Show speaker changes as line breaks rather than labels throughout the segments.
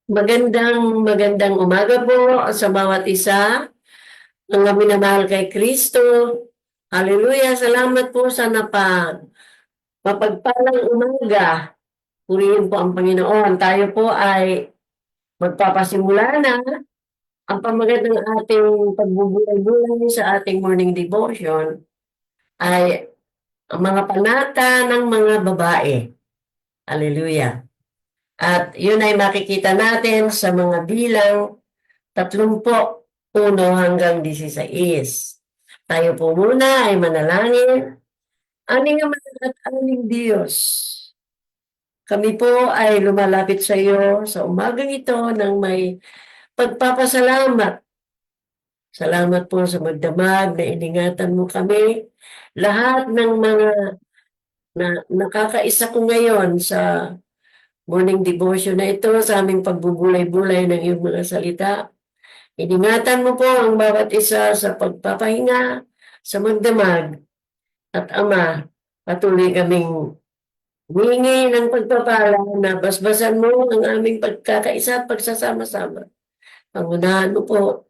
Magandang umaga po sa bawat isa. Ang minamahal kay Kristo. Hallelujah. Salamat po sa mapagpalang umaga. Purihin po ang Panginoon. Tayo po ay magpapasimula na ang pamagat ng ating pagbubulay-bulay sa ating morning devotion ay ang mga panata ng mga babae. Hallelujah. At yun ay makikita natin sa mga bilang 31 hanggang 16. Tayo po muna ay manalangin. Aning Ama at aming Diyos, kami po ay lumalapit sa iyo sa umagang ito ng may pagpapasalamat. Salamat po sa magdamag na iningatan mo kami. Lahat ng mga nakakaisa ko ngayon sa morning devotion na ito, sa aming pagbubulay-bulay ng iyong mga salita. Iningatan mo po ang bawat isa sa pagpapahinga, sa magdamag. At Ama, patuloy kaming humingi ng pagpapala na basbasan mo ang aming pagkakaisa at pagsasama-sama. Pangunahan mo po,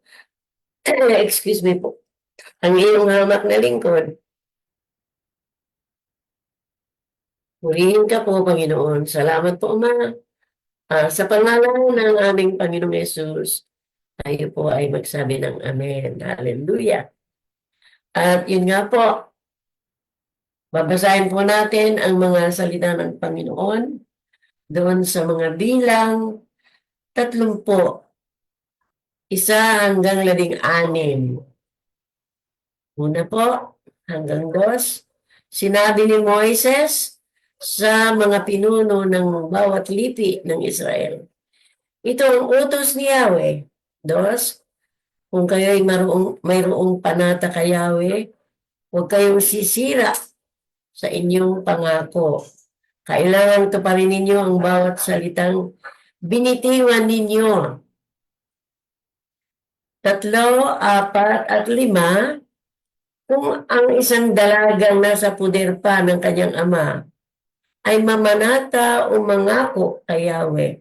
excuse me po, ang iyong hamak na lingkod. Purihin ka po, Panginoon. Salamat po, Ama. Sa pangalan ng aming Panginoong Yesus, tayo po ay magsabi ng Amen. Hallelujah. At yun nga po, babasahin po natin ang mga salita ng Panginoon doon sa mga bilang 31 hanggang 16. Una po, hanggang 2. Sinabi ni Moises sa mga pinuno ng bawat lipi ng Israel. Ito ang utos ni Yahweh. 2. Kung kayo'y mayroong panata kay Yahweh, huwag kayong sisira sa inyong pangako. Kailangan tuparin ninyo ang bawat salitang binitiwan ninyo. 3, 4 at 5, kung ang isang dalagang nasa puder pa ng kanyang ama ay mamanata o mangako kay Yahweh,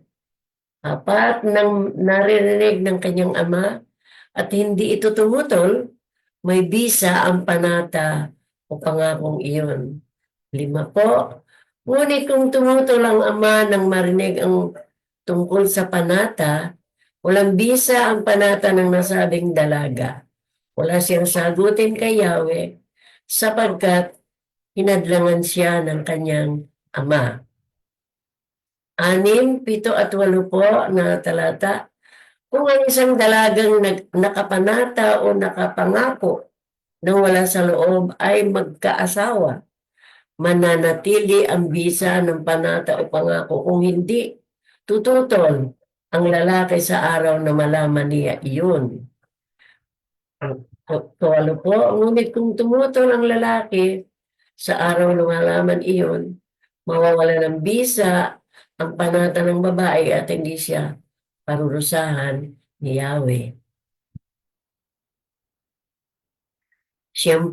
apat nang naririnig ng kanyang ama at hindi ito tumutol, may bisa ang panata o pangakong iyon. 5 po, ngunit kung tumutol ang ama nang marinig ang tungkol sa panata, walang bisa ang panata ng nasabing dalaga. Wala siyang sagutin kay Yahweh sapagkat hinadlangan siya ng kanyang ama. 6, 7 at 8 po na talata. Kung ang isang dalagang nakapanata o nakapangako nang wala sa loob ay magkaasawa, mananatili ang bisa ng panata o pangako. Kung hindi, tututol ang lalaki sa araw na malaman niya iyon. 8 po, ngunit kung tumutol ang lalaki sa araw na malaman iyon, mawawala ng bisa ang panata ng babae at hindi siya parurusahan ni Yahweh. 10,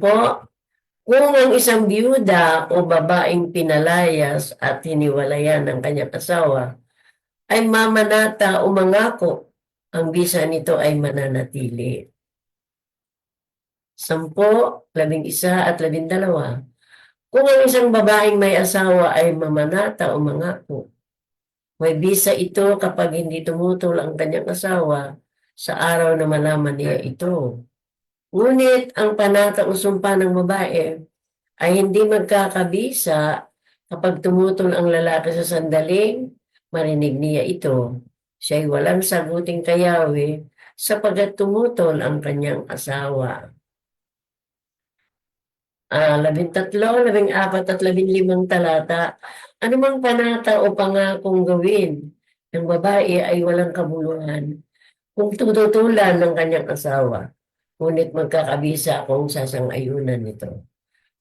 kung ang isang biyuda o babaeng pinalayas at hiniwalayan ng kanyang asawa ay mamanata o mangako, ang bisa nito ay mananatili. 10, 11 at 12, kung ang isang babaeng may asawa ay mamanata o mangako, may bisa ito kapag hindi tumutol ang kanyang asawa sa araw na malaman niya ito. Ngunit ang panata o sumpa ng babae ay hindi magkakabisa kapag tumutol ang lalaki sa sandaling marinig niya ito. Siya'y walang saguting kay Yahweh sapagkat tumutol ang kanyang asawa. 13, 14 at 15 talata. Anumang panata o pangakong gawin ng babae ay walang kabuluhan kung tututulan ng kanyang asawa, ngunit magkakabisa kung sasang-ayunan nito.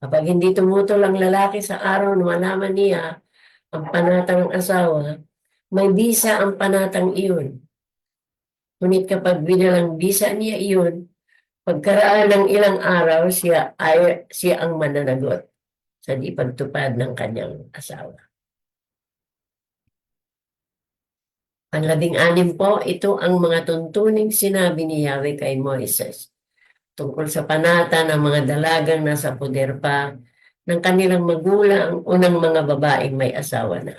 Kapag hindi tumutol ang lalaki sa araw na malaman niya ang panatang asawa, may bisa ang panatang iyon. Ngunit kapag binalang bisa niya iyon, pagkaraan ng ilang araw, siya ang mananagot sa di pagtupad ng kanyang asawa. Ang 16 po, ito ang mga tuntuning sinabi ni Yahweh kay Moises tungkol sa panata ng mga dalagang nasa puder pa ng kanilang magulang o ng mga babaeng may asawa na.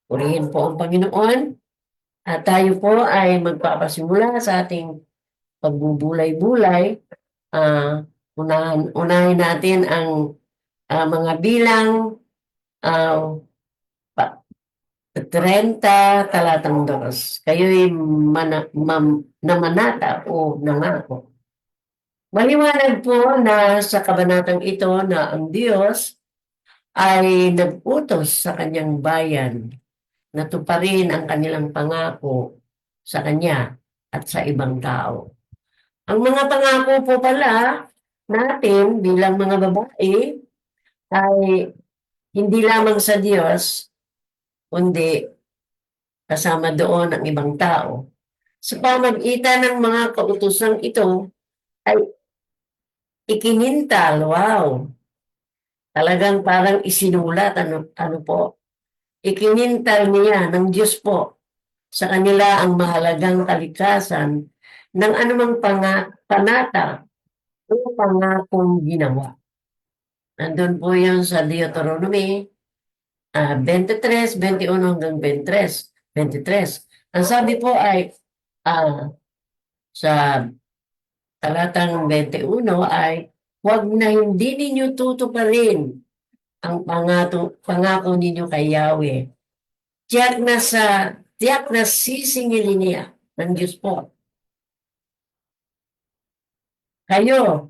Purihin po ang Panginoon at tayo po ay magpapasimula sa ating pagbubulay-bulay. Unahin natin ang mga bilang uh, 30 talatang 2. Kayo'y namanata o nangako. Maliwanag po na sa kabanatang ito na ang Diyos ay nag-utos sa kanyang bayan na tuparin ang kanilang pangako sa kanya at sa ibang tao. Ang mga pangako po pala natin bilang mga babae ay hindi lamang sa Diyos, kundi kasama doon ang ibang tao. Sa pamagitan ng mga kautosang ito ay ikinintal, wow, talagang parang isinulat, ano po, ikinintal niya ng Diyos po sa kanila ang mahalagang kalikasan ng anumang panata o pangakong ginawa. Nandun po yun sa Deuteronomy 23, 21 hanggang 23. Ang sabi po ay sa talatang 21 ay huwag na hindi ninyo tutuparin ang pangako ninyo kay Yahweh. Tiyak na sisingilin niya ng Diyos po. Kayo,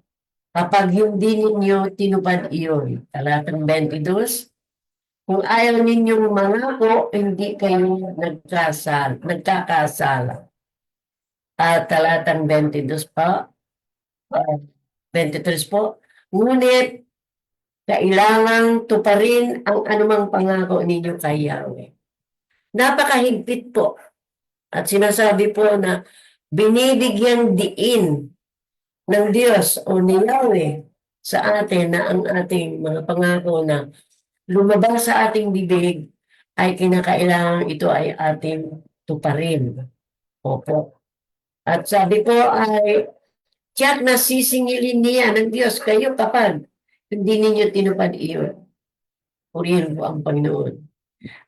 kapag hindi ninyo tinupad iyon, talatang 22, kung ayaw ninyong mangako, hindi kayo nagkakasala. At talatang 22 pa, 23 po, ngunit kailangang tuparin ang anumang pangako ninyo kay Yahweh. Napakahigpit po. At sinasabi po na binibigyang diin ng Diyos o ni Yahweh sa atin na ang ating mga pangako na lumabas sa ating bibig ay kinakailangan ito ay ating tuparin. Opo. At sabi po ay tiyak na sisingilin niya ng Diyos kayo kapag hindi ninyo tinupad iyon. Purihin po ang Panginoon.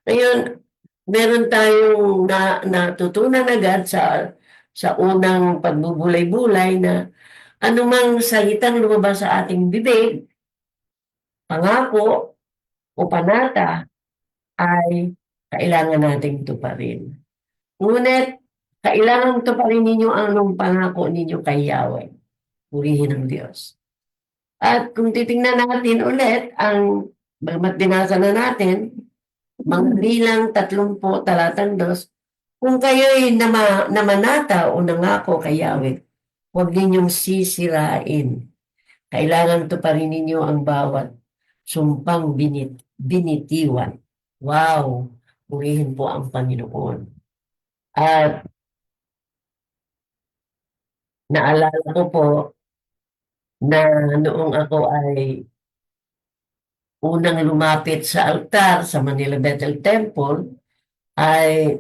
Ngayon, meron tayong natutunan agad sa unang pagbubulay-bulay na anumang salitang lumabas sa ating bibig, pangako o panata ay kailangan nating tuparin. Ngunit, kailangan tuparin ninyo anong pangako ninyo kay Yahweh. Purihin ang Diyos. At kung titingnan natin ulit, bagamat binasa na natin, mga bilang 30 talatang 2, kung kayo'y namanata o nangako kay Yahweh, huwag ninyong sisirain. Kailangan tuparin ninyo ang bawat sumpang binitiwan. Wow! Purihin po ang Panginoon. At naalala ko po na noong ako ay unang lumapit sa altar sa Manila Bethel Temple, ay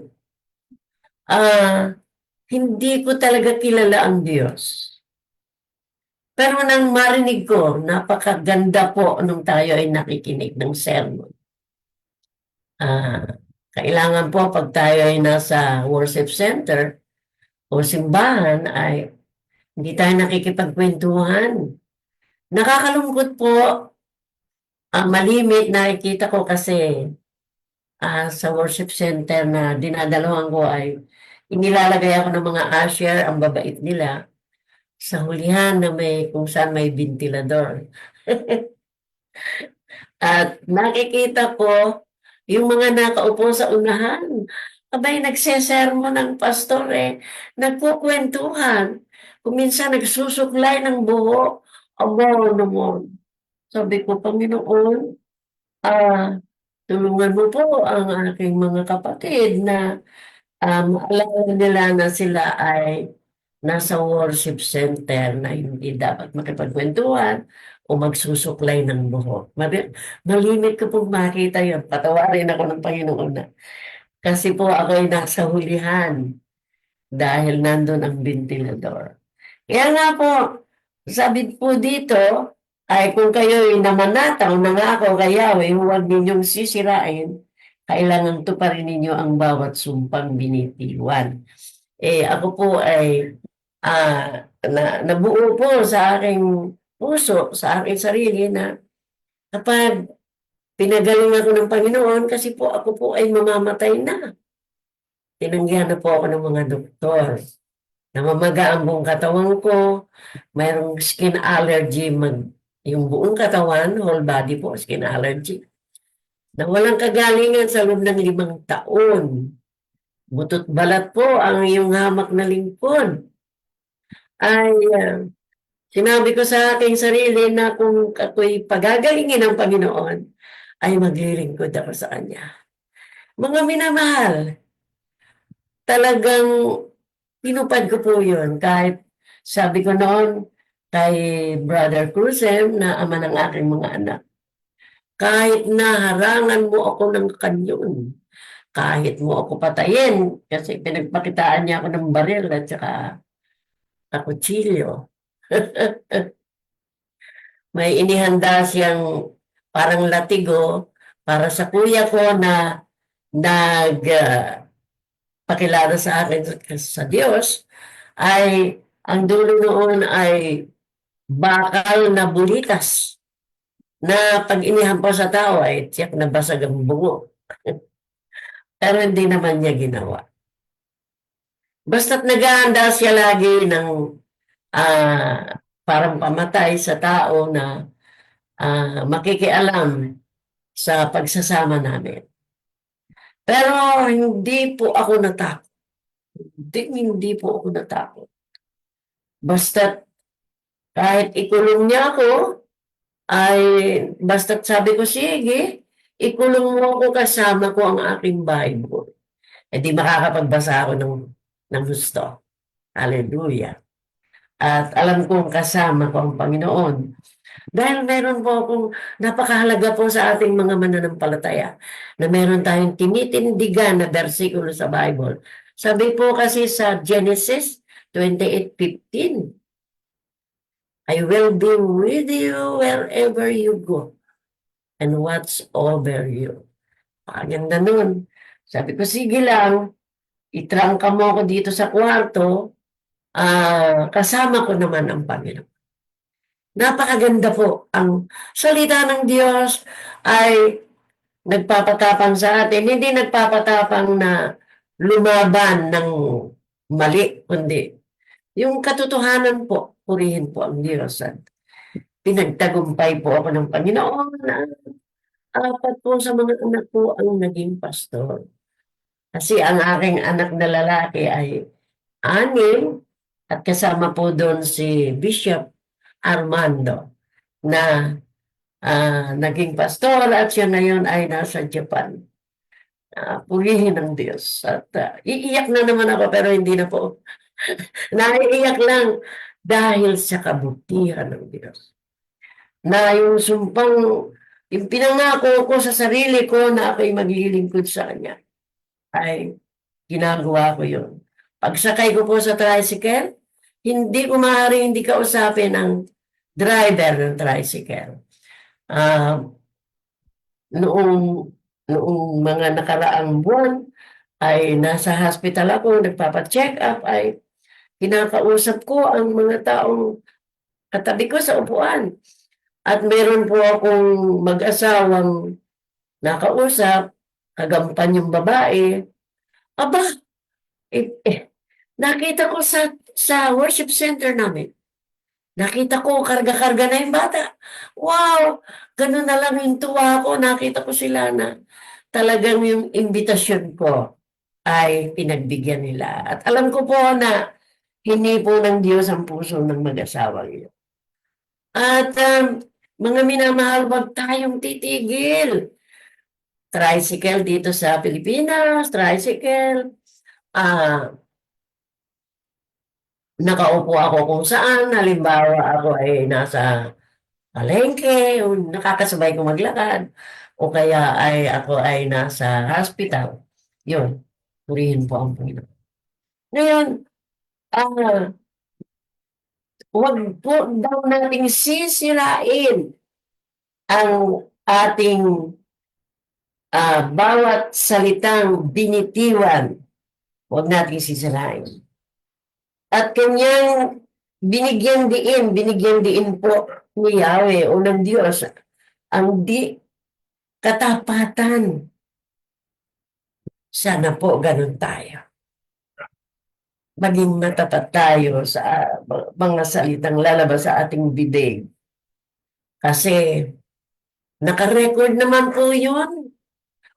hindi ko talaga kilala ang Diyos. Pero nang marinig ko, napakaganda po nung tayo ay nakikinig ng sermon. Kailangan po pag tayo ay nasa worship center o simbahan ay hindi tayo nakikipagkwentuhan. Nakakalungkot po, malimit nakikita ko kasi sa worship center na dinadalawan ko ay inilalagay ako ng mga usher, ang babait nila, sa hulihan na kung saan may ventilador. At nakikita ko yung mga nakaupo sa unahan. Abay, nagsesermon ng pastor nagkukwentuhan. Kung minsan nagsusuklay ng buho, abo naman. Sabi ko, Panginoon, tulungan mo po ang aking mga kapatid na maalala nila na sila ay nasa worship center na hindi dapat makipagkwentuhan o magsusuklay ng buhok. Malimit ko pong makita yun. Patawarin ako ng Panginoon na. Kasi po ako'y nasa hulihan dahil nandun ang ventilador. Kaya nga po, sabi po dito, ay kung kayo'y namanataw, nangako kay Yahweh, huwag ninyong sisirain, kailangan tuparin ninyo ang bawat sumpang binitiwan. Ako po ay nabuo po sa aking puso, sa aking sarili na kapag pinagaling ako ng Panginoon kasi po ako po ay mamamatay na. Tinanggihan na po ako ng mga doktor. Namamaga ang buong katawan ko, mayroong skin allergy, yung buong katawan, whole body po, skin allergy. Na walang kagalingan sa loob ng 5 taon. Butot balat po ang iyong hamak na lingkod. Ay, sinabi ko sa aking sarili na kung ako'y pagagalingin ng Panginoon, ay maglilingkod ako sa Kanya. Mga minamahal, talagang tinupad ko po yun. Kahit sabi ko noon kay Brother Cruzem na ama ng aking mga anak, kahit naharangan mo ako ng kanyon, kahit mo ako patayin, kasi pinagpakitaan niya ako ng baril at saka kutsilyo. May inihanda siyang parang latigo para sa kuya ko na pakilala sa akin sa Diyos, ay ang dulo noon ay bakal na bulitas na pag inihampaw sa tao ay tiyak na basag ang bungo. Pero hindi naman niya ginawa. Basta't naghahanda siya lagi ng parang pamatay sa tao na makikialam sa pagsasama namin. Pero hindi po ako natakot. Hindi po ako natakot. Basta't kahit ikulong niya ako, ay basta't sabi ko, sige, ikulong mo ako kasama ko ang aking Bible. Di makakapagbasa ako ng gusto. Hallelujah. At alam kong kasama ko ang Panginoon. Dahil meron po akong napakahalaga po sa ating mga mananampalataya na meron tayong tinitindigan na bersikulo sa Bible. Sabi po kasi sa Genesis 28:15, I will be with you wherever you go and watch over you. Pakaganda nun. Sabi ko, sige lang, itrangka mo ako dito sa kwarto, kasama ko naman ang Panginoon. Napakaganda po. Ang salita ng Diyos ay nagpapatapang sa atin. Hindi nagpapatapang na lumaban ng mali, kundi yung katotohanan po, purihin po ang Diyos. At pinagtagumpay po ako ng Panginoon na 4 po sa mga anak ko ang naging pastor. Kasi ang aking anak na lalaki ay 6 at kasama po doon si Bishop Armando na naging pastor at siya ngayon ay nasa Japan. Purihin ng Diyos. At iiyak na naman ako pero hindi na po. Naiiyak lang dahil sa kabutihan ng Diyos. Na yung yung pinangako ko sa sarili ko na ako'y maglilingkod sa Kanya, ay ginagawa ko yun. Pagsakay ko po sa tricycle, hindi ko maaaring hindi kausapin ang driver ng tricycle. Noong mga nakaraang buwan, ay nasa hospital ako, nagpapacheck up, ay kinakausap ko ang mga taong katabi ko sa upuan. At meron po akong mag-asawang nakausap, kagampan yung babae. Aba, nakita ko sa worship center namin. Nakita ko, karga-karga na yung bata. Wow! Ganun na lang yung tuwa ko. Nakita ko sila na talagang yung imbitasyon ko ay pinagbigyan nila. At alam ko po na hindi po ng Diyos ang puso ng mag-asawang yun. At mga minamahal, wag tayong titigil. Tricycle dito sa Pilipinas, tricycle. Nakaupo ako kung saan. Halimbawa, ako ay nasa palengke, o nakakasabay ko maglakad, o kaya ay ako ay nasa hospital. Yun, purihin po ang Panginoon. Ngayon, ah, huwag po daw nating sisirain ang ating bawat salitang binitiwan. Huwag nating sisirain. At kanyang binigyan diin po ni Yahweh o ng Diyos ang katapatan. Sana po ganun tayo. Maging matapat tayo sa mga salitang lalabas sa ating bibig. Kasi naka-record naman po yun.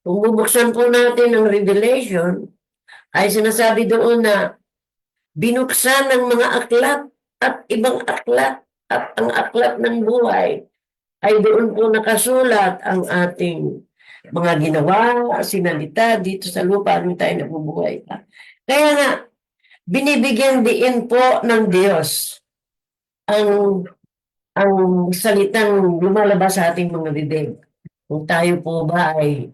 Kung bubuksan po natin ang Revelation, ay sinasabi doon na binuksan ng mga aklat at ibang aklat at ang aklat ng buhay ay doon po nakasulat ang ating mga ginawa, sinalita dito sa lupa nung tayo nabubuhay pa. Kaya nga, binibigyan diin po ng Diyos ang salitang lumalabas sa ating mga bibig. Kung tayo po ba ay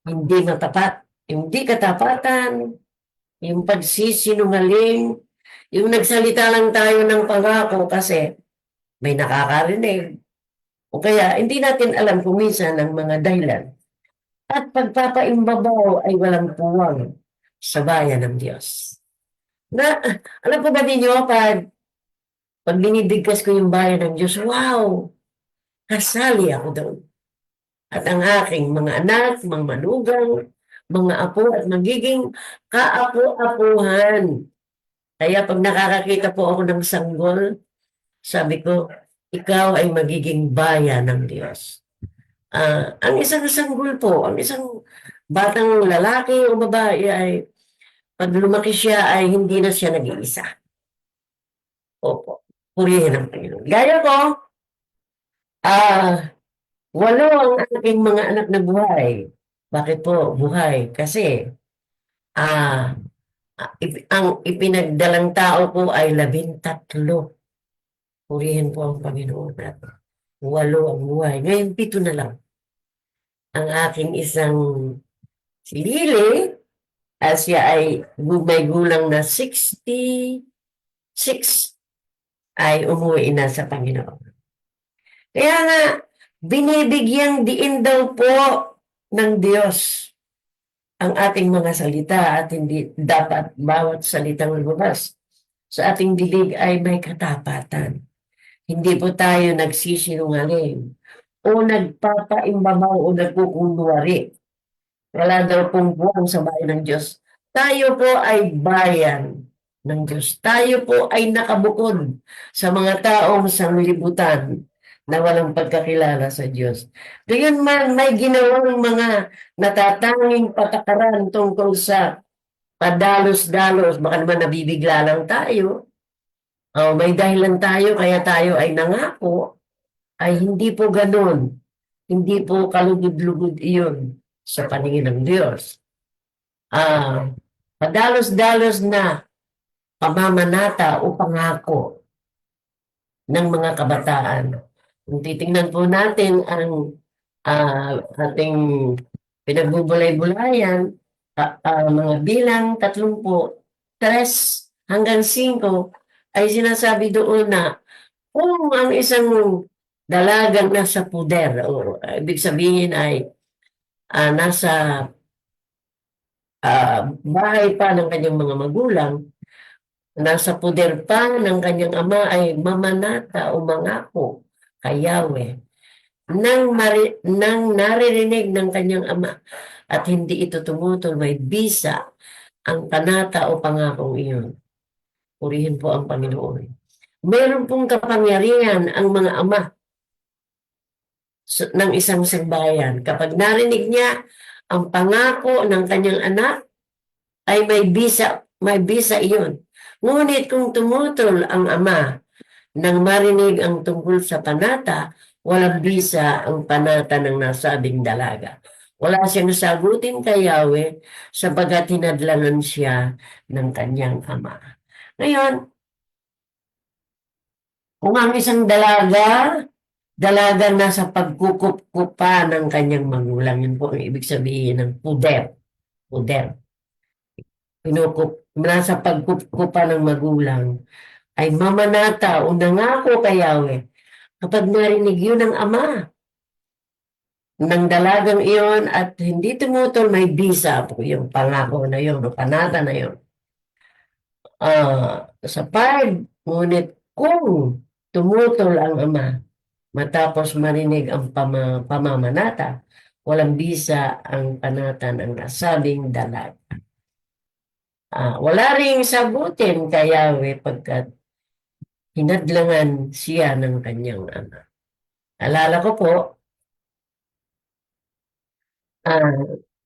hindi matapat, hindi katapatan, yung pagsisinungaling, yung nagsalita lang tayo ng pangako kasi may nakakarinig. O kaya hindi natin alam kung minsan ang mga dahilan. At pagpapaimbabaw ay walang puwang sa bayan ng Diyos. Alam po ba ninyo, pag binibigkas ko yung bayan ng Diyos, wow! Kasali ako doon. At ang aking mga anak, mga manugang, mga apo at magiging kaapo-apuhan. Kaya pag nakakakita po ako ng sanggol, sabi ko, ikaw ay magiging bayan ng Diyos. Ang isang sanggol po, ang isang batang lalaki o babae ay pag lumaki siya ay hindi na siya nag-iisa. Opo, purihin ang Panginoon. Gaya ko, ah, 8 ang aking mga anak na buhay. Bakit po buhay? Kasi ah, ang ipinagdalang tao ko ay 13. Purihin po ang Panginoon at 8 ang buhay. Ngayon, 7 na lang. Ang aking isang si Lily, siya ay may gulang na 66, ay umuwi na sa Panginoon. Kaya nga, binibigyan diin daw po ng Diyos ang ating mga salita at hindi dapat bawat salitang lumabas sa ating bibig ay may katapatan. Hindi po tayo nagsisinungaling o nagpapaimbabaw o nagkukunwari. Wala daw pong buwang sa bayan ng Diyos. Tayo po ay bayan ng Diyos. Tayo po ay nakabukod sa mga taong sanglibutan na walang pagkakilala sa Diyos. Ngayon man may ginawang mga natatanging patakaran tungkol sa padalos-dalos, baka naman nabibigla lang tayo, may dahilan tayo kaya tayo ay nangako, ay hindi po ganun. Hindi po kalugod-lugod iyon sa paningin ng Diyos. Padalos-dalos na pamamanata o pangako ng mga kabataan. Kung titingnan po natin ang ating pinagbubulay-bulayan, mga bilang 33 hanggang 5 ay sinasabi doon na kung ang isang dalagang nasa puder, o ibig sabihin ay nasa bahay pa ng kanyang mga magulang, nasa puder pa ng kanyang ama ay mamanata o mangako kay Yahweh nang naririnig ng kanyang ama at hindi ito tumutol, may bisa ang panata o pangakong iyon. Purihin po ang Panginoon. Meron pong kapangyarihan ang mga ama ng isang sambayan. Kapag narinig niya ang pangako ng kanyang anak, ay may bisa iyon. Ngunit kung tumutol ang ama nang marinig ang tungkol sa panata, walang bisa ang panata ng nasabing dalaga. Wala siyang sagutin kay Yahweh sapagat hinadlangan siya ng kanyang ama. Ngayon, kung ang isang dalaga nasa pagkukup-kupa ng kanyang magulang, yun po ang ibig sabihin ng puder. Puder. nasa pagkukupa ng magulang, ay mamanata o nangako kay Yahweh. Kapag narinig yun ng ama ng dalagang iyon at hindi tumutol, may bisa po yung pangako na yun, o panata na yun. Sa 5, ngunit kung tumutol ang ama, matapos marinig ang pamamanata, walang bisa ang panata ng nasabing dalag. Wala ring sagutin kay Yahweh pagkat hinadlangan siya ng kanyang ama. Alala ko po, ah,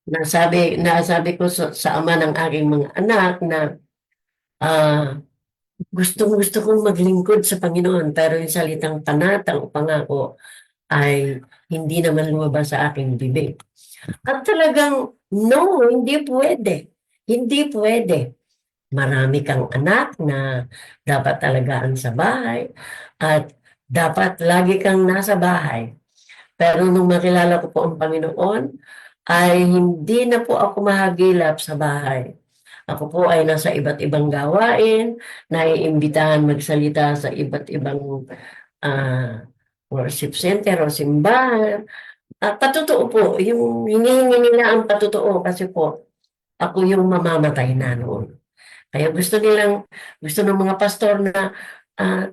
nasabi ko sa ama ng aking mga anak na ah, gustong-gusto kong maglingkod sa Panginoon pero yung salitang panata o pangako ay hindi naman lumabas sa aking bibig. At talagang, no, hindi pwede. Hindi pwede. Marami kang anak na dapat alagaan sa bahay at dapat lagi kang nasa bahay. Pero nung makilala ko po ang Panginoon, ay hindi na po ako mahagilap sa bahay. Ako po ay nasa iba't ibang gawain, naiimbitahan magsalita sa iba't ibang ah, worship center o simbahan. Patotoo po, yung hinihingi nila ang patotoo kasi po, ako yung mamamatay na noon. Kaya gusto ng mga pastor na,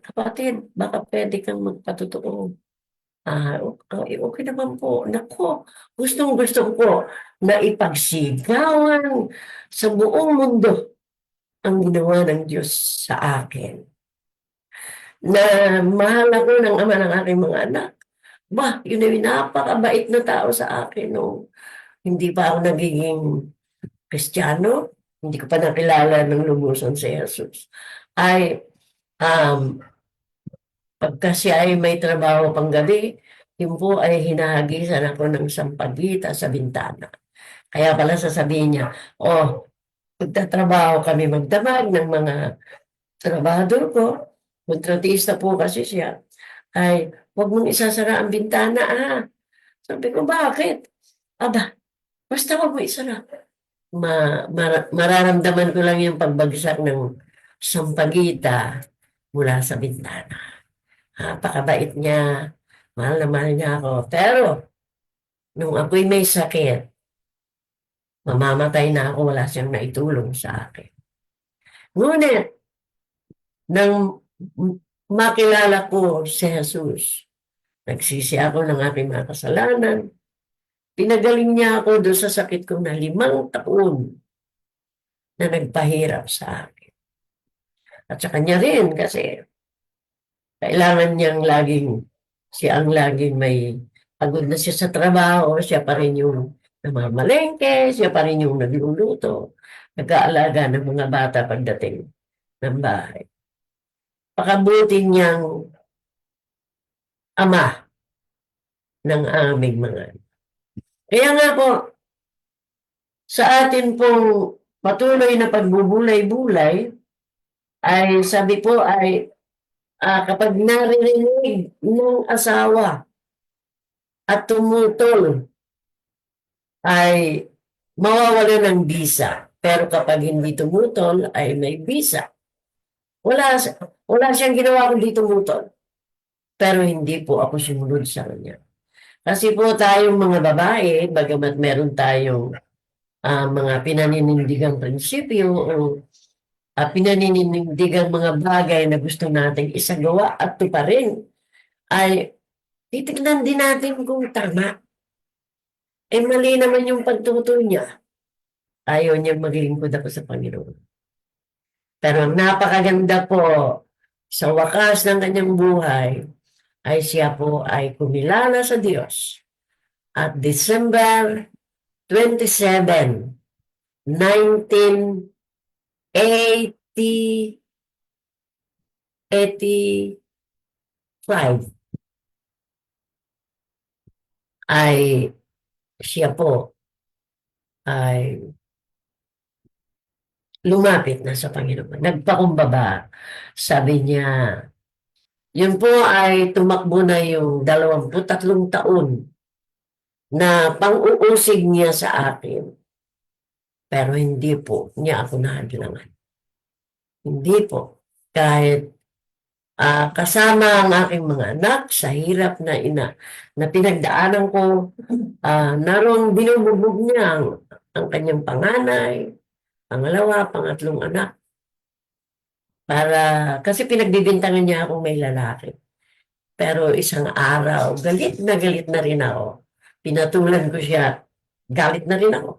kapatid, baka pwede kang magpatotoo. Okay, okay naman po. Nako, gustong-gusto ko po na ipagsigawan sa buong mundo ang ginawa ng Diyos sa akin. Na mahal ako ng ama ng aking mga anak. Yun ay napakabait na tao sa akin. No? Hindi pa ako nagiging Kristiyano. Hindi ko pa nakilala ng lubusan si Jesus. Ay, um, pagka siya ay may trabaho pang gabi, yun po ay hinahagisan ako ng sampagita sa bintana. Kaya pala sasabihin niya, magtatrabaho kami magdamag ng mga trabahador ko. Kontratista po kasi siya. Ay, huwag mong isasara ang bintana, ah. Sabi ko, bakit? Aba, basta huwag mo isara. Mararamdaman ko lang yung pagbagsak ng sampagita mula sa bintana. Napakabait niya. Mahal na mahal niya ako. Pero, nung ako'y may sakit, mamamatay na ako, wala siyang naitulong sa akin. Ngunit, nang makilala ko si Jesus, nagsisi ako ng aking mga kasalanan, pinagaling niya ako doon sa sakit ko na 5 taon na nagpahirap sa akin. At sa kanya rin kasi kailangan niyang siya ang laging may pagod na siya sa trabaho, siya pa rin yung namamalengke, siya pa rin yung nagluluto, nag-aalaga ng mga bata pagdating ng bahay. Pakabuti niyang ama ng aming mga. Kaya nga po, sa atin pong patuloy na pagbubulay-bulay, ay sabi po ay kapag naririnig ng asawa at tumutol, ay mawawala ng bisa. Pero kapag hindi tumutol, ay may bisa. Wala siyang ginawa kundi tumutol. Pero hindi po ako sumunod sa kanya. Kasi po tayong mga babae, bagamat meron tayong mga pinaninindigang prinsipyo o pinaninindigang mga bagay na gusto nating isagawa at tuparin, ay titignan din natin kung tama. Mali naman yung pagtutol niya. Ayaw niya maglingkod ako sa Panginoon. Pero ang napakaganda po, sa wakas ng kanyang buhay, ay siya po ay kumilala sa Diyos. At December 27, 1985, ay siya po ay lumapit na sa Panginoon. Nagpakumbaba. Sabi niya, yun po ay tumakbo na yung 23 taon na pang-uusig niya sa akin. Pero hindi po niya ako nahadlangan. Hindi po. Kahit kasama ang aking mga anak sa hirap na pinagdaanan ko, naroon binubugbog niya ang kanyang panganay, pangalawa, pangatlong anak. Kasi pinagbibintangan niya akong may lalaki. Pero isang araw, galit na rin ako. Pinatulan ko siya, galit na rin ako.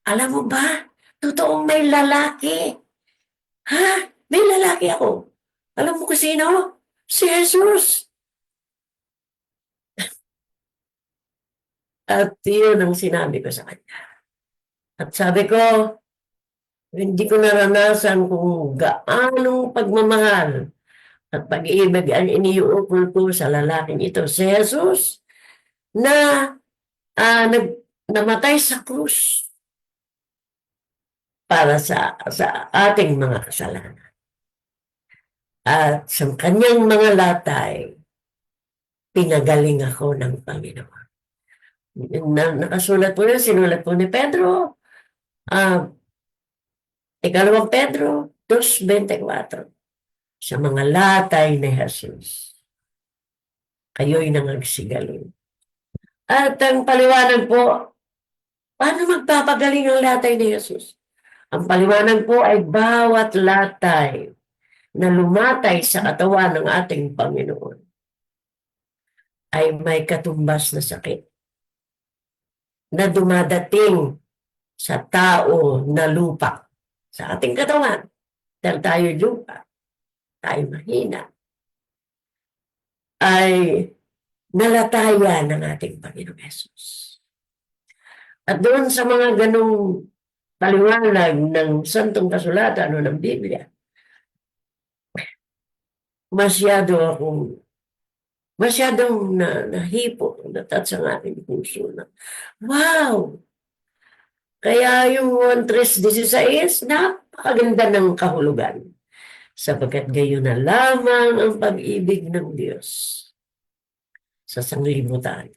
Alam mo ba, totoong may lalaki. Ha? May lalaki ako. Alam mo kung sino? Si Jesus. At yun ang sinabi ko sa kanya. At sabi ko, hindi ko naranasan kung gaanong pagmamahal at pag-ibig ang iniuukol ko sa lalaking ito, si Jesus, na namatay sa krus para sa ating mga kasalanan. At sa kanyang mga latay, pinagaling ako ng Panginoon. Nakasulat po na, sinulat po ni Pedro, ikalawang Pedro 2:24, sa mga latay ni Jesus, kayo'y nangagsigaling. At ang paliwanag po, paano magpapagaling ang latay ni Jesus? Ang paliwanag po ay bawat latay na lumatay sa katawan ng ating Panginoon ay may katumbas na sakit na dumadating sa tao na lupa sa ating katawan. Dahil tayo lupa, tayo mahina, ay nalataya ng ating Panginoon Jesus. At doon sa mga ganong paliwanag ng Santong Kasulatan o ng Biblia, masyadong nahipo, natats ang aking puso na, wow! Kaya yung 1:16, napakaganda ng kahulugan. Sapagkat gayon na lamang ang pag-ibig ng Diyos sa sanglibutan.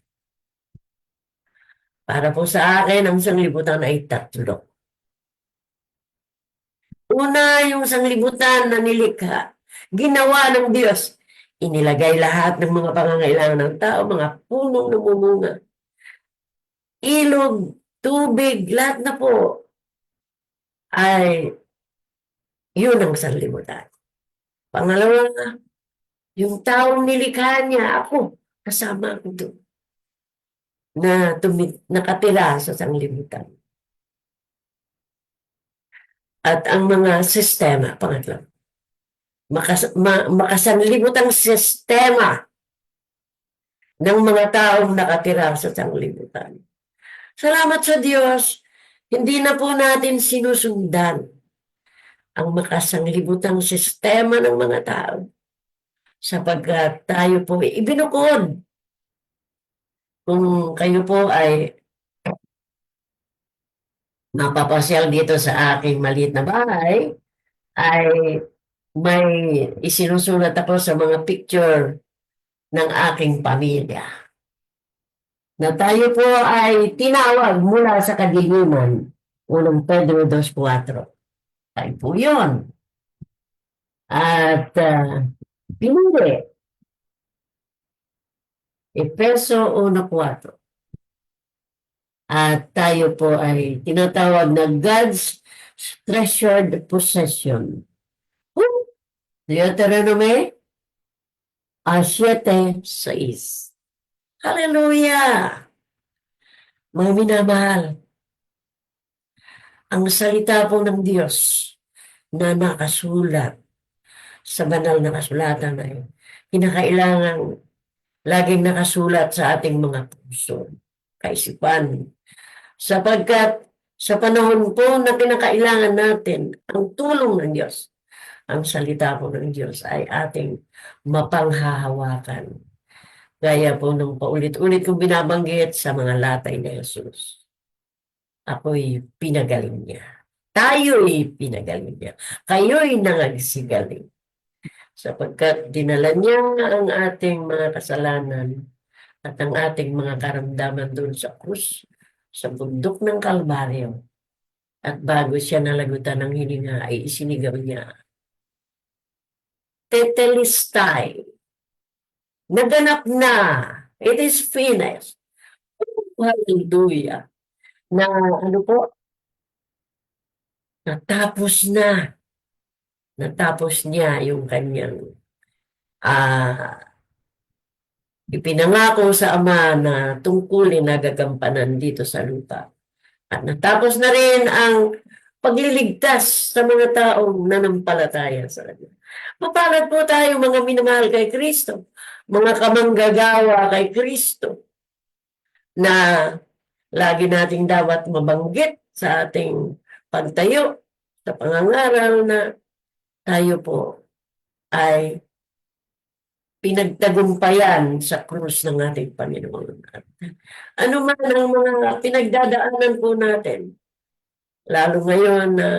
Para po sa akin, ang sanglibutan ay tatlo. Una, yung sanglibutan na nilikha, ginawa ng Diyos. Inilagay lahat ng mga pangangailangan ng tao, mga punong namumunga, ilog, tubig, lahat na po ay yun ang sanlibutan. Pangalawa, yung taong nilikha niya, ako, kasama ako doon, nakatira sa sanglibutan. At ang mga sistema, pangatlo, makasanlibutang sistema ng mga taong nakatira sa sanglibutan. Salamat sa Diyos, hindi na po natin sinusundan ang makasanglibutang sistema ng mga tao sapagkat tayo po ibinukod. Kung kayo po ay mapapasyal dito sa aking maliit na bahay, ay may isinusulat ako sa mga picture ng aking pamilya na tayo po ay tinawag mula sa kadiliman. Unang Pedro 2:4. Tayo po yun. At pinili. Efeso 1:4. At tayo po ay tinatawag na God's treasured possession. Deuteronomy 7:6. Hallelujah! Mga minamahal, ang salita po ng Diyos na nakasulat sa banal na kasulatan ay kinakailangan laging nakasulat sa ating mga puso, kaisipan. Sapagkat sa panahon po na kinakailangan natin ang tulong ng Diyos, ang salita po ng Diyos ay ating mapanghahawakan. Gaya po nung paulit-ulit kong binabanggit sa mga latay ni Jesus. Ako'y pinagaling niya. Tayo'y pinagaling niya. Kayo'y nangagsigaling. Sapagkat dinala niya ang ating mga kasalanan at ang ating mga karamdaman doon sa krus, sa bundok ng Kalbaryo. At bago siya nalagutan ng hininga ay isinigaw niya, Tetelestai, naganap na, it is finished. Hallelujah. Na ano po, natapos na. Natapos niya yung kanyang ah ipinangako sa Ama na tungkulin na gagampanan dito sa lupa. At natapos na rin ang pagliligtas sa mga taong nanampalataya sa Kanya. Mapalad po tayo mga minamahal kay Kristo, mga kamanggagawa kay Kristo, na lagi nating dapat mabanggit sa ating pagtayo sa pangangaral na tayo po ay pinagtagumpayan sa krus ng ating Panginoon. Ano man ang mga pinagdadaanan po natin, lalo ngayon na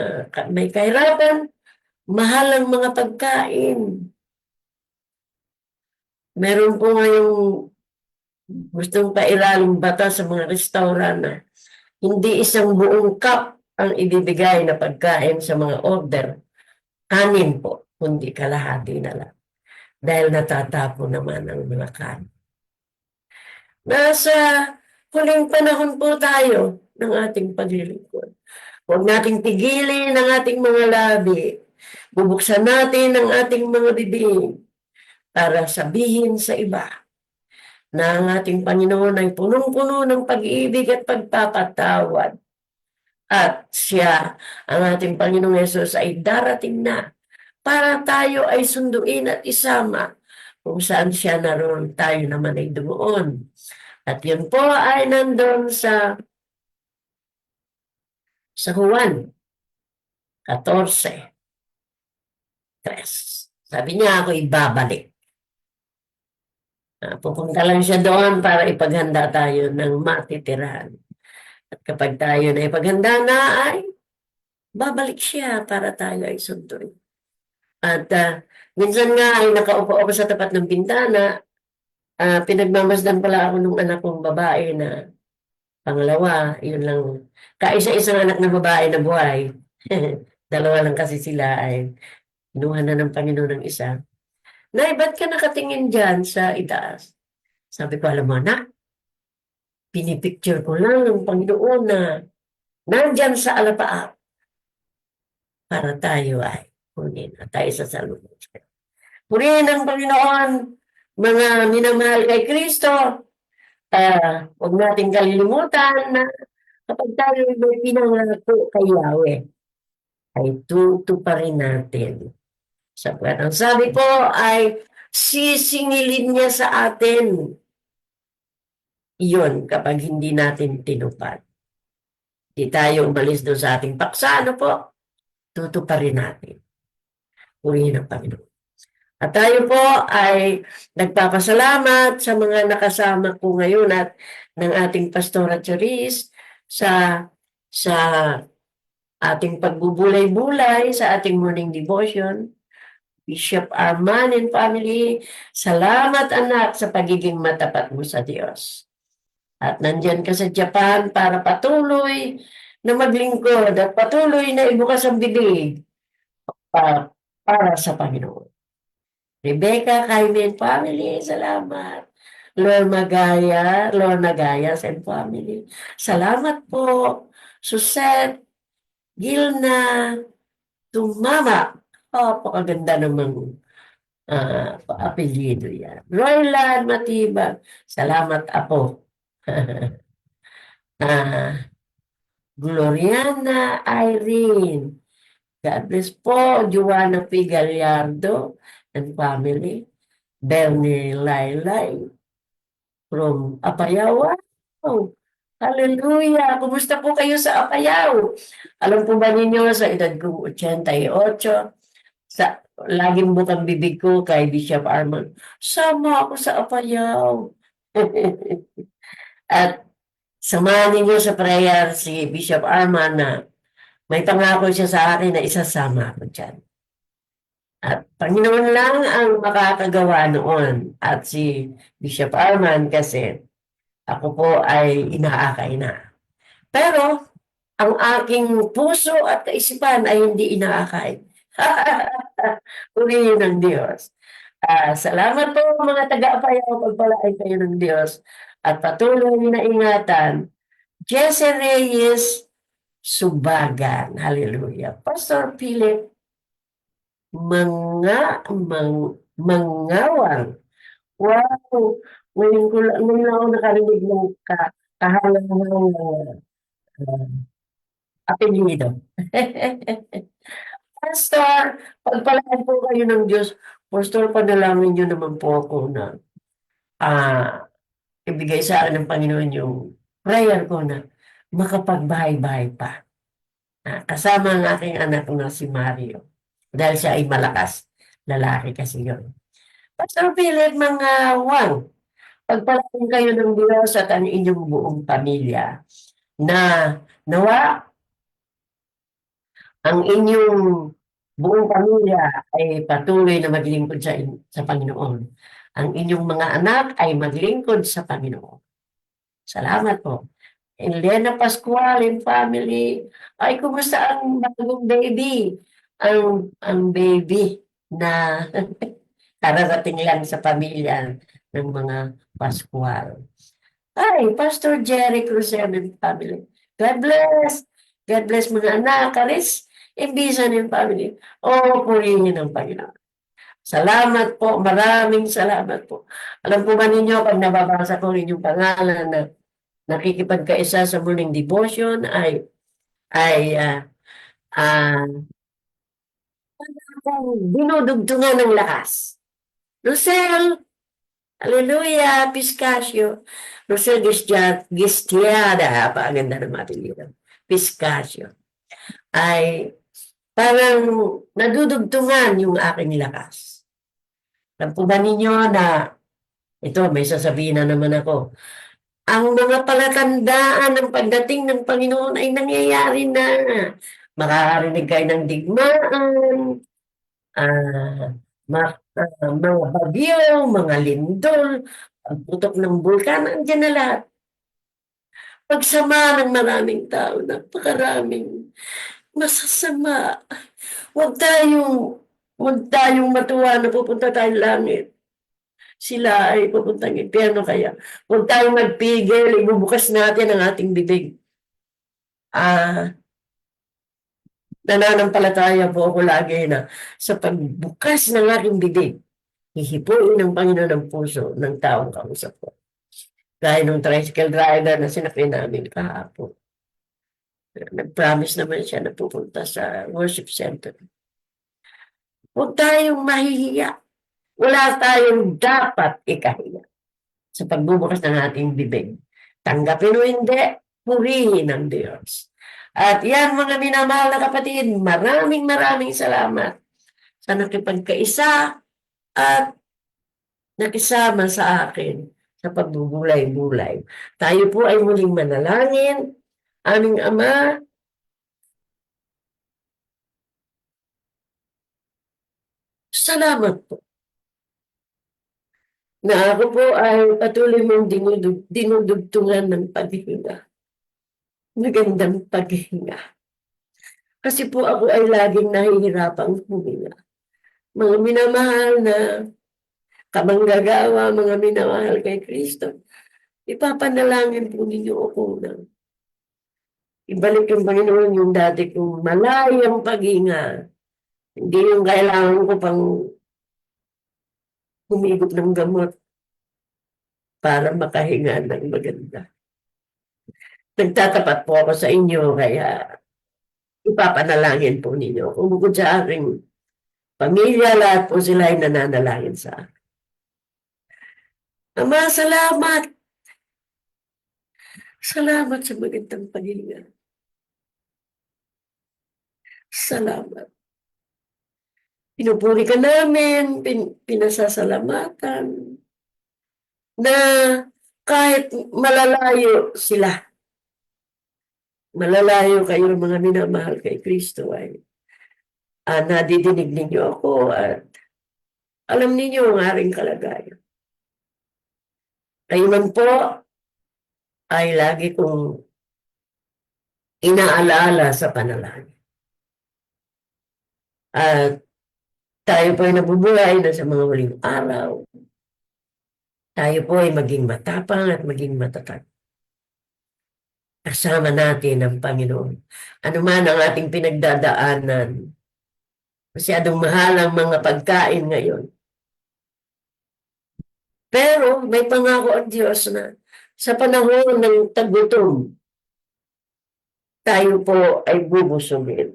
may kahirapan, mahal ang mga pagkain. Meron po ngayong gustong pailalim batas sa mga restaurant na hindi isang buong cup ang ibibigay na pagkain sa mga order. Kanin po, kundi kalahati na lang. Dahil natatapo naman ang mga kanin. Nasa huling panahon po tayo ng ating paglilingkod. Huwag nating tigilin ang ating mga labi. Bubuksan natin ang ating mga bibig para sabihin sa iba na ang ating Panginoon ay punong-puno ng pag-ibig at pagpapatawad. At siya, ang ating Panginoong Yesus, ay darating na para tayo ay sunduin at isama kung saan siya naroon, tayo naman ay dumoon. At yun po ay nandun sa Juan 14:3. Sabi niya, ako ibabalik. Pupunta lang siya doon para ipaghanda tayo ng matitirahan. At kapag tayo na ipaghanda na ay babalik siya para tayo ay sunduin. At minsan nga ay nakaupo ako sa tapat ng bintana, pinagmamasdan pala ako nung anak kong babae na pangalawa, yun lang. Kaisa-isang anak na babae na buhay. Dalawa lang kasi sila ay kinuha na ng Panginoon ng isa. Nay, ba't ka nakatingin dyan sa itaas? Sabi ko, alam mo na, pinipicture ko lang ng Panginoon na nandyan sa alapaap para tayo ay kunin at tayo sa salubong. Purihin ang Panginoon, mga minamahal kay Kristo. Huwag natin kalilimutan na kapag tayo may pinangako kay Yahweh, ay tutuparin natin. Sapagkat ang sabi po ay sisingilin niya sa atin. Iyon kapag hindi natin tinupad. Di tayo umalis doon sa ating paksa, ano po? Tutuparin natin. Purihin ang Panginoon. At tayo po ay nagpapasalamat sa mga nakasama ko ngayon at ng ating Pastora Charis sa ating pagbubulay-bulay sa ating morning devotion. Bishop Arman and family, salamat anak sa pagiging matapat mo sa Diyos. At nandyan ka sa Japan para patuloy na maglingkod at patuloy na ibukas ang bibig para sa Panginoon. Rebecca, Kaimen family, salamat. Lorna Gayas and family, salamat po. Susette, Gilna, Tumama, pakaganda namang apelyido yan. Royland Matibag, salamat apo. Gloriana Irene, God bless po. Joanna P. Gallardo and family. Bernie Laylay from Apayao. Oh, hallelujah! Kumusta po kayo sa Apayao? Alam po ba ninyo sa edad kong 88, laging bukang bibig ko kay Bishop Arman, sama ako sa Apayao. At samahan ninyo sa prayer si Bishop Arman na may pangako siya sa akin na isasama ako dyan. At Panginoon lang ang makakagawa noon at si Bishop Arman kasi ako po ay inaakay na. Pero ang aking puso at kaisipan ay hindi inaakay. Purihin ng Diyos. Salamat po mga taga-apayaw, pagpalain kayo ng Diyos at patuloy na ingatan. Jesse Reyes Subagan. Hallelujah. Pastor Philip Mangawang. Wow! Ngayon lang ako nakarinig ng kahangahangang apelyido. Pastor, pagpalaan po kayo ng Diyos. Pastor, panalangin niyo naman po ako na ibigay sa akin ng Panginoon yung prayer ko na makapagbahay-bahay pa. Kasama ang aking anak na si Mario. Dahil siya ay malakas. Lalaki kasi yun. Pastor Philip, mga wang, pagpalaan kayo ng Diyos at ang inyong buong pamilya na nawa ang inyong buong pamilya ay patuloy na maglingkod sa Panginoon. Ang inyong mga anak ay maglingkod sa Panginoon. Salamat po. Elena Pascual and family. Ay, kumusta ang bagong baby? Ang baby na kararating lang sa pamilya ng mga Pascual. Ay, Pastor Jerry Cruzen and family. God bless. God bless mga anak, Karis, Imbisan and family. Purihin ng Panginoon. Salamat po, maraming salamat po. Alam po ba ninyo, pag nababasa ko inyong pangalan na nakikipagkaisa sa morning devotion ay dinudugtungan ng lakas. Lucel, hallelujah, Piscasio. Lucel Gistiada, paganda ng mga apelyido. Piscasio. Ay parang nadudugtungan yung aking lakas. Alam po ba ninyo na, ito may sasabihin na naman ako, ang mga palatandaan ng pagdating ng Panginoon ay nangyayari na. Makakarinig kayo ng digmaan, mga bagyo, mga lindol, pagputok ng bulkan, andyan na lahat. Pagsama ng maraming tao, napakaraming masasama. Huwag tayong matuwa na pupunta tayong langit. Sila ay pupuntang impyerno kaya. Huwag tayong magpigil, ibubukas natin ang ating bibig. Nananampalataya po ako lagi na sa pagbukas ng aking bibig, hihipuin ng Panginoon ang puso ng taong kausap ko. Gaya ng tricycle driver na sinakay namin kahapon. Nag-promise naman siya na pupunta sa worship center. Huwag tayong mahihiya. Wala tayong dapat ikahiya sa pagbubukas ng ating bibig. Tanggapin o hindi, purihin ng Diyos. At yan mga minamahal na kapatid, maraming salamat sa nakipagkaisa at nakisama sa akin sa pagbubulay-bulay. Tayo po ay muling manalangin. Aming Ama, salamat po na ako po ay patuloy mong dinudugtungan ng paghinga. Magandang paghinga. Kasi po ako ay laging nahihirapang huminga. Mga minamahal na kamanggagawa, mga minamahal kay Kristo, ipapanalangin po ninyo ako na ibalik yung Panginoon yung dati kong malayang paghinga. Hindi yung kailangan ko pang humigop ng gamot para makahinga ng maganda. Nagtatapat po ako sa inyo, kaya ipapanalangin po ninyo. Kung bukod sa aking pamilya, lahat po sila ay nananalangin sa akin. Ama, salamat! Salamat sa magandang paghinga. Salamat. Pinupuri ka namin, pinasasalamatan, na kahit malalayo sila, malalayo kayo mga minamahal kay Kristo ay nadidinig ninyo ako at alam ninyo ang aking kalagayan. Kayo man po ay lagi kong inaalaala sa panalangin. At tayo po ay nabubuhay na sa mga huling araw. Tayo po ay maging matapang at maging matatag. Kasama natin ang Panginoon. Ano man ang ating pinagdadaanan, masyadong mahal ang mga pagkain ngayon. Pero may pangako ang Diyos na sa panahon ng tagutom, tayo po ay bubusugin.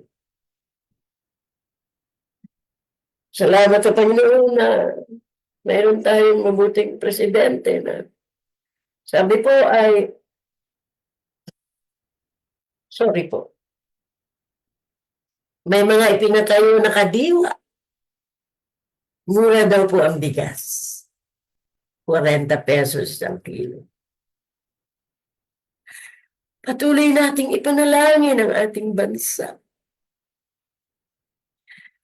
Salamat sa Panginoon na mayroon tayong mabuting presidente na sabi po ay, sorry po, may mga ipinatayo na kadiwa. Mura daw po ang bigas. 40 pesos ang kilo. Patuloy nating ipanalangin ang ating bansa.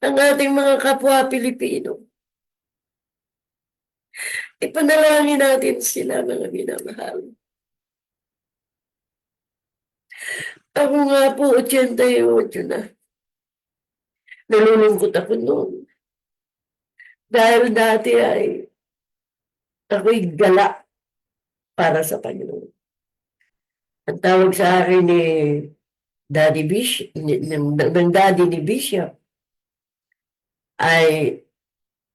Ang ating mga kapwa Pilipino. Ipanalangin natin sila, mga minamahal. Ako nga po, 88 na. Nalulungkot ako noon. Dahil dati ay ako'y gala para sa Panginoon. Ang tawag sa akin ni Daddy Bishop, ng Daddy ni Bishop, ay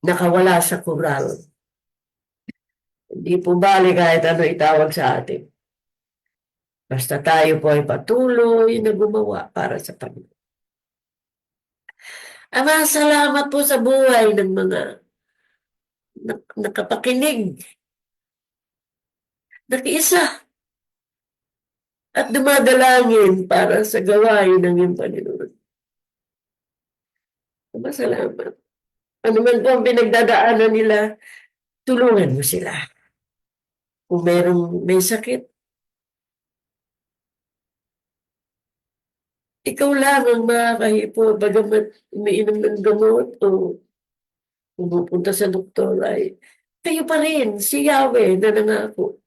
nakawala sa kural. Hindi po bali kahit ano itawag sa atin. Basta tayo po ay patuloy na gumawa para sa Panginoon. Ama, salamat po sa buhay ng mga nakapakinig, nakiisa, at dumadalangin para sa gawain ng iyong Panginoon. Ama, salamat. Ano man po ang pinagdadaanan nila, tulungan mo sila. Kung may sakit, ikaw lang ang makakahipo, bagamat umiinom ng gamot o pumupunta sa doktor ay kayo pa rin, si Yahweh na nangako.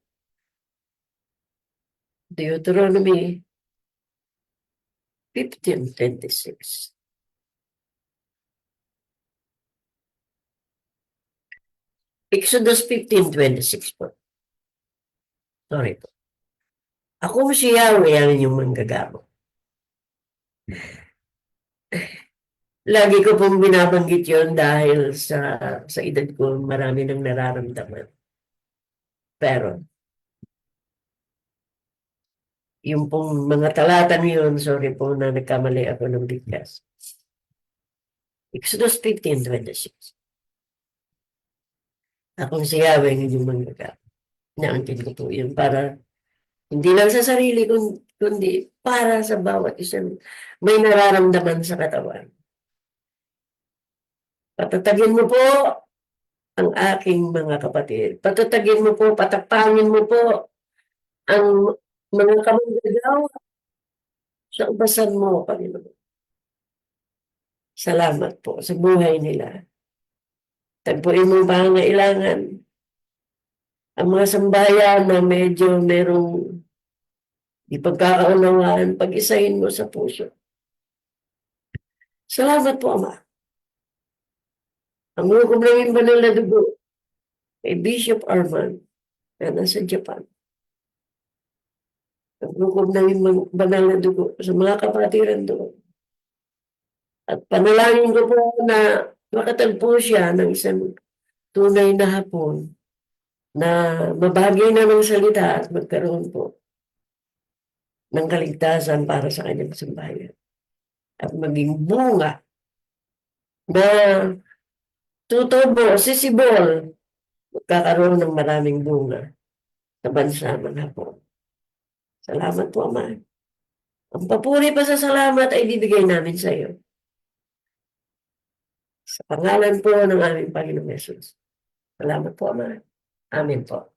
Deuteronomy 15:26. Exodus 15:26 po. Sorry po. Ako si Yahweh ang inyong manggagamo. Lagi ko pong binabanggit yon dahil sa edad ko marami nang nararamdaman. Pero yung pong mga talata niyon, sorry po na nagkamali ako ng bigkas. Exodus 15:26. Akong si Yahweh ang inyong manggagamo. Naangkin ko po yun para hindi lang sa sarili kundi para sa bawat isang may nararamdaman sa katawan. Patatagin mo po ang aking mga kapatid. Patatagin mo po, patakpangin mo po ang mga kamanggagawa sa ubasan mo, Panginoon. Salamat po sa buhay nila. Tagpuin mo pangangailangan. Ang mga sambayan na medyo merong di pagkakaunawaan, pag-isahin mo sa puso. Salamat po, Ama. Ang hukom ng banal na dugo kay Bishop Arman na nasa Japan. Ang hukom ng banal na dugo sa mga kapatiran doon. At panalangin ko po na makatagpo siya ng isang tunay na hapon na mabagay na ng salita at magkaroon po ng kaligtasan para sa kanyang sambayan. At maging bunga na tutubo, sisibol, magkakaroon ng maraming bunga sa bansa ng Hapon. Salamat po, Ama. Ang papuri pa sa salamat ay bibigay namin sa iyo. Sa pangalan po ng aming Panginoong Yesus. Salamat po, Ama. Amen po.